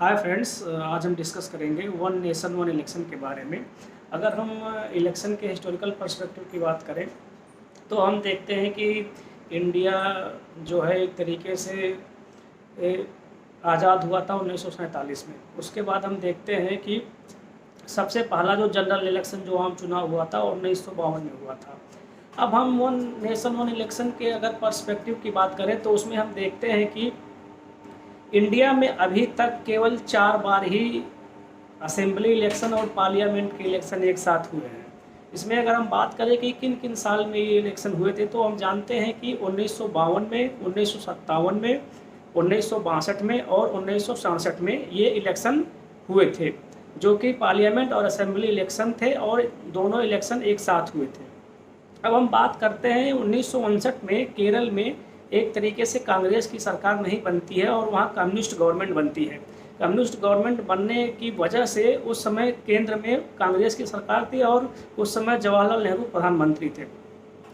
Hi friends, आज हम discuss करेंगे वन नेशन वन इलेक्शन के बारे में। अगर हम इलेक्शन के हिस्टोरिकल पर्सपेक्टिव की बात करें तो हम देखते हैं कि इंडिया जो है एक तरीके से आज़ाद हुआ था 1947 में। उसके बाद हम देखते हैं कि सबसे पहला जो जनरल इलेक्शन जो आम चुनाव हुआ था 1952 में हुआ था। अब हम वन नेशन वन इलेक्शन के अगर पर्सपेक्टिव की बात करें तो उसमें हम देखते हैं कि इंडिया में अभी तक केवल 4 बार ही असेंबली इलेक्शन और पार्लियामेंट के इलेक्शन एक साथ हुए हैं। इसमें अगर हम बात करें कि किन किन साल में ये इलेक्शन हुए थे तो हम जानते हैं कि 1952 में, 1957 में, 1962 में और 1967 में ये इलेक्शन हुए थे, जो कि पार्लियामेंट और असेंबली इलेक्शन थे और दोनों इलेक्शन एक साथ हुए थे। अब हम बात करते हैं 1959 में केरल में एक तरीके से कांग्रेस की सरकार नहीं बनती है और वहाँ कम्युनिस्ट गवर्नमेंट बनती है। कम्युनिस्ट गवर्नमेंट बनने की वजह से उस समय केंद्र में कांग्रेस की सरकार थी और उस समय जवाहरलाल नेहरू प्रधानमंत्री थे।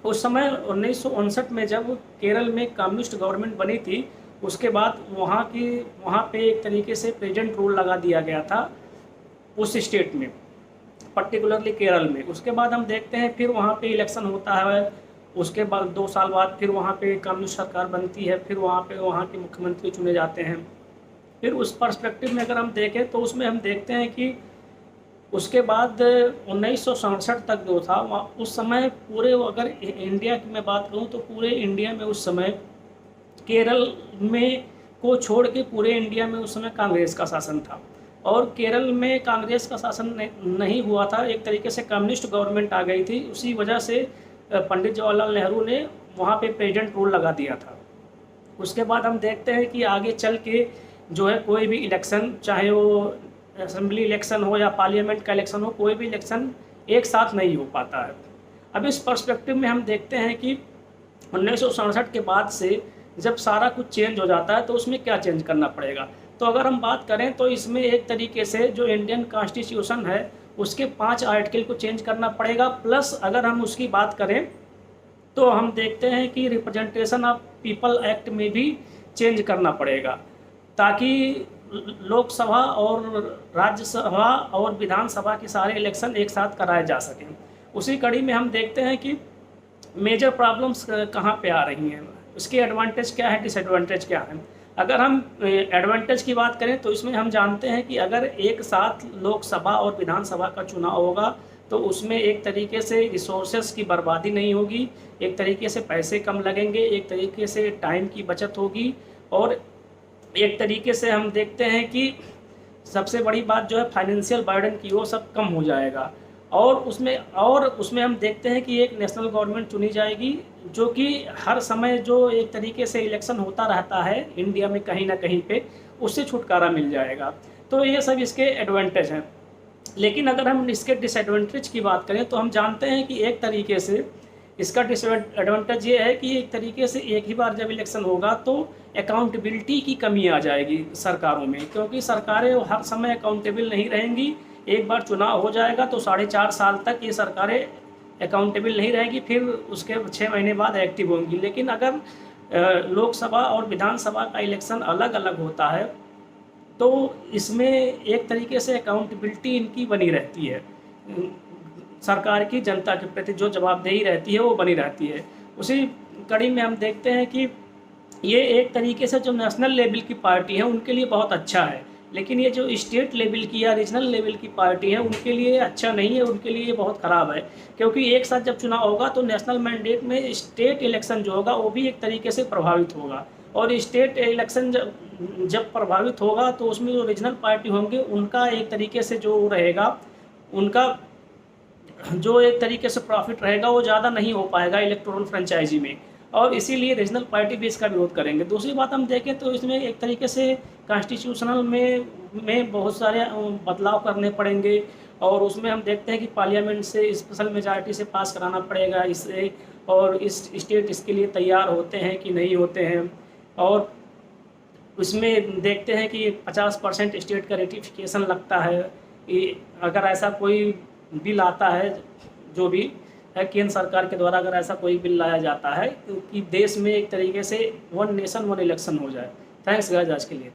उस समय 1959 में जब केरल में कम्युनिस्ट गवर्नमेंट बनी थी, उसके बाद वहाँ पे एक तरीके से प्रेजेंट रूल लगा दिया गया था उस स्टेट में, पर्टिकुलरली केरल में। उसके बाद हम देखते हैं फिर वहाँ पे इलेक्शन होता है। उसके बाद 2 साल बाद फिर वहाँ पे कम्युनिस्ट सरकार बनती है, फिर वहाँ के मुख्यमंत्री चुने जाते हैं। फिर उस पर्सपेक्टिव में अगर हम देखें तो उसमें हम देखते हैं कि उसके बाद 1967 तक जो था उस समय पूरे, अगर इंडिया की मैं बात करूँ तो पूरे इंडिया में उस समय केरल में को छोड़ के पूरे इंडिया में उस समय कांग्रेस का शासन था। और केरल में कांग्रेस का शासन नहीं हुआ था, एक तरीके से कम्युनिस्ट गवर्नमेंट आ गई थी। उसी वजह से पंडित जवाहरलाल नेहरू ने वहाँ पे प्रेजेंट रूल लगा दिया था। उसके बाद हम देखते हैं कि आगे चल के जो है कोई भी इलेक्शन, चाहे वो असेंबली इलेक्शन हो या पार्लियामेंट का इलेक्शन हो, कोई भी इलेक्शन एक साथ नहीं हो पाता है। अब इस पर्सपेक्टिव में हम देखते हैं कि 1967 के बाद से जब सारा कुछ चेंज हो जाता है तो उसमें क्या चेंज करना पड़ेगा। तो अगर हम बात करें तो इसमें एक तरीके से जो इंडियन कॉन्स्टिट्यूशन है उसके 5 आर्टिकल को चेंज करना पड़ेगा। प्लस अगर हम उसकी बात करें तो हम देखते हैं कि रिप्रेजेंटेशन ऑफ पीपल एक्ट में भी चेंज करना पड़ेगा, ताकि लोकसभा और राज्यसभा और विधानसभा के सारे इलेक्शन एक साथ कराए जा सकें। उसी कड़ी में हम देखते हैं कि मेजर प्रॉब्लम्स कहाँ पे आ रही हैं, उसके एडवांटेज क्या है, डिसएडवांटेज क्या है। अगर हम एडवांटेज की बात करें तो इसमें हम जानते हैं कि अगर एक साथ लोकसभा और विधानसभा का चुनाव होगा तो उसमें एक तरीके से रिसोर्सेस की बर्बादी नहीं होगी, एक तरीके से पैसे कम लगेंगे, एक तरीके से टाइम की बचत होगी और एक तरीके से हम देखते हैं कि सबसे बड़ी बात जो है फाइनेंशियल बर्डन की, वो सब कम हो जाएगा। और उसमें हम देखते हैं कि एक नेशनल गवर्नमेंट चुनी जाएगी, जो कि हर समय जो एक तरीके से इलेक्शन होता रहता है इंडिया में कहीं ना कहीं पे, उससे छुटकारा मिल जाएगा। तो ये सब इसके एडवांटेज हैं। लेकिन अगर हम इसके डिसएडवांटेज की बात करें तो हम जानते हैं कि एक तरीके से इसका डिसएडवांटेज ये है कि एक तरीके से एक ही बार जब इलेक्शन होगा तो अकाउंटेबिलिटी की कमी आ जाएगी सरकारों में, क्योंकि सरकारें हर समय अकाउंटेबल नहीं रहेंगी। एक बार चुनाव हो जाएगा तो 4.5 साल तक ये सरकारें अकाउंटेबल नहीं रहेगी, फिर उसके 6 महीने बाद एक्टिव होंगी। लेकिन अगर लोकसभा और विधानसभा का इलेक्शन अलग अलग होता है तो इसमें एक तरीके से अकाउंटेबिलिटी इनकी बनी रहती है, सरकार की जनता के प्रति जो जवाबदेही रहती है वो बनी रहती है। उसी कड़ी में हम देखते हैं कि ये एक तरीके से जो नेशनल लेवल की पार्टी है उनके लिए बहुत अच्छा है, लेकिन ये जो स्टेट लेवल की या रीजनल लेवल की पार्टी है उनके लिए अच्छा नहीं है, उनके लिए बहुत ख़राब है। क्योंकि एक साथ जब चुनाव होगा तो नेशनल मैंडेट में स्टेट इलेक्शन जो होगा वो भी एक तरीके से प्रभावित होगा, और स्टेट इलेक्शन जब प्रभावित होगा तो उसमें जो रीजनल पार्टी होंगे उनका एक तरीके से जो रहेगा, उनका जो एक तरीके से प्रॉफिट रहेगा वो ज़्यादा नहीं हो पाएगा इलेक्टोरल फ्रेंचाइजी में, और इसीलिए रीजनल पार्टी भी इसका विरोध करेंगे। दूसरी बात हम देखें तो इसमें एक तरीके से कॉन्स्टिट्यूशनल में बहुत सारे बदलाव करने पड़ेंगे, और उसमें हम देखते हैं कि पार्लियामेंट से स्पेशल मेजॉरिटी से पास कराना पड़ेगा इससे, और इस स्टेट इसके लिए तैयार होते हैं कि नहीं होते हैं। और उसमें देखते हैं कि 50% स्टेट का रेटिफिकेशन लगता है। अगर ऐसा कोई बिल आता है, जो भी है केंद्र सरकार के द्वारा, अगर ऐसा कोई बिल लाया जाता है कि देश में एक तरीके से वन नेशन वन इलेक्शन हो जाए। थैंक्स गाइस आज के लिए।